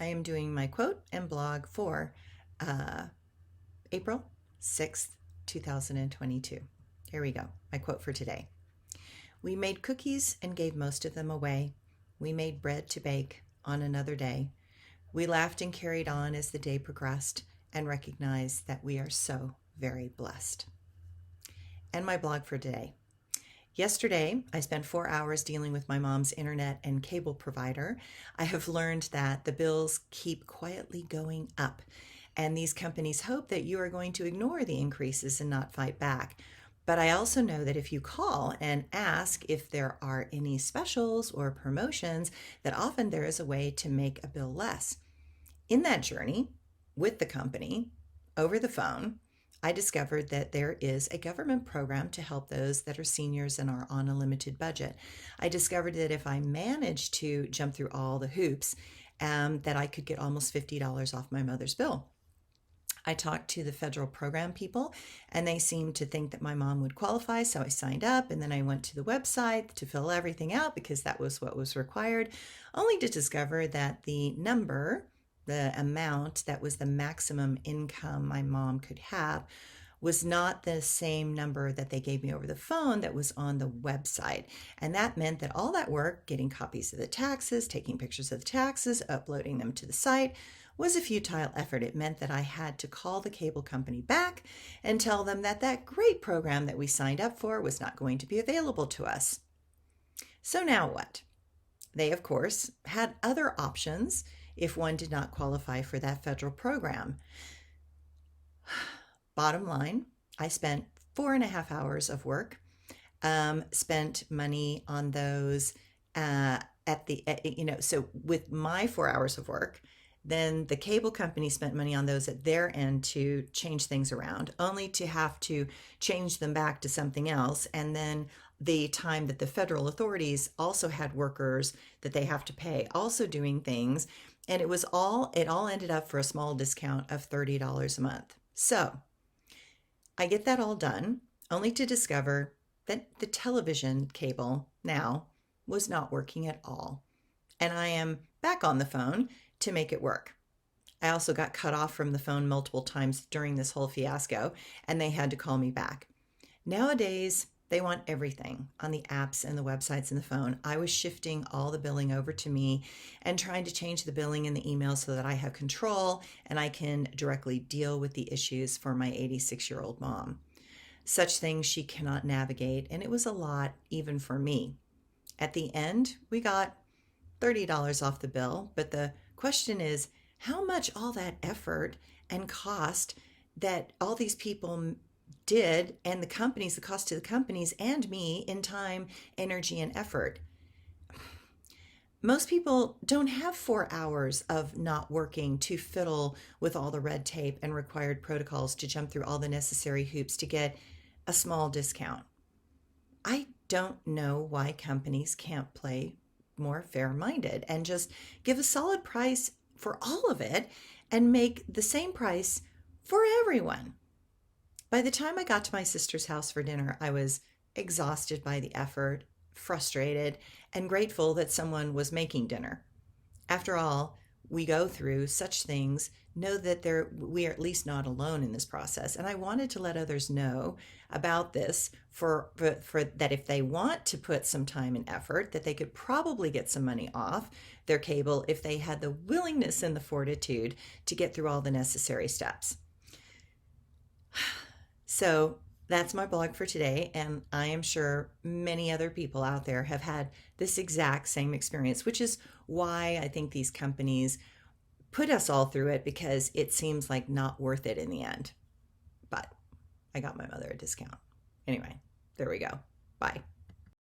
I am doing my quote and blog for uh, April 6th, 2022. Here we go. My quote for today. We made cookies and gave most of them away. We made bread to bake on another day. We laughed and carried on as the day progressed and recognized that we are so very blessed. And my blog for today. Yesterday, I spent 4 hours dealing with my mom's internet and cable provider. I have learned that the bills keep quietly going up, and these companies hope that you are going to ignore the increases and not fight back. But I also know that if you call and ask if there are any specials or promotions, that often there is a way to make a bill less. In that journey with the company over the phone, I discovered that there is a government program to help those that are seniors and are on a limited budget. I discovered that if I managed to jump through all the hoops, that I could get almost $50 off my mother's bill. I talked to the federal program people, and they seemed to think that my mom would qualify, so I signed up, and then I went to the website to fill everything out because that was what was required, only to discover that the amount that was the maximum income my mom could have was not the same number that they gave me over the phone that was on the website. And that meant that all that work, getting copies of the taxes, taking pictures of the taxes, uploading them to the site, was a futile effort. It meant that I had to call the cable company back and tell them that that great program that we signed up for was not going to be available to us. So now what? They, of course, had other options if one did not qualify for that federal program. Bottom line, I spent 4.5 hours of work, spent money on those so with my 4 hours of work, then the cable company spent money on those at their end to change things around, only to have to change them back to something else. And then the time that the federal authorities also had workers that they have to pay, also doing things. And it all ended up for a small discount of $30 a month. So I get that all done, only to discover that the television cable now was not working at all. And I am back on the phone to make it work. I also got cut off from the phone multiple times during this whole fiasco, and they had to call me back. Nowadays, they want everything on the apps and the websites and the phone. I was shifting all the billing over to me and trying to change the billing and the email so that I have control and I can directly deal with the issues for my 86-year-old mom. Such things she cannot navigate, and it was a lot even for me. At the end, we got $30 off the bill, but the question is how much all that effort and cost that all these people did, and the cost to the companies and me in time, energy, and effort. Most people don't have 4 hours of not working to fiddle with all the red tape and required protocols to jump through all the necessary hoops to get a small discount. I don't know why companies can't play more fair-minded and just give a solid price for all of it and make the same price for everyone. By the time I got to my sister's house for dinner, I was exhausted by the effort, frustrated, and grateful that someone was making dinner. After all, we go through such things, know that we are at least not alone in this process. And I wanted to let others know about this for that if they want to put some time and effort, that they could probably get some money off their cable if they had the willingness and the fortitude to get through all the necessary steps. So that's my blog for today, and I am sure many other people out there have had this exact same experience, which is why I think these companies put us all through it, because it seems like not worth it in the end. But I got my mother a discount. Anyway, there we go. Bye.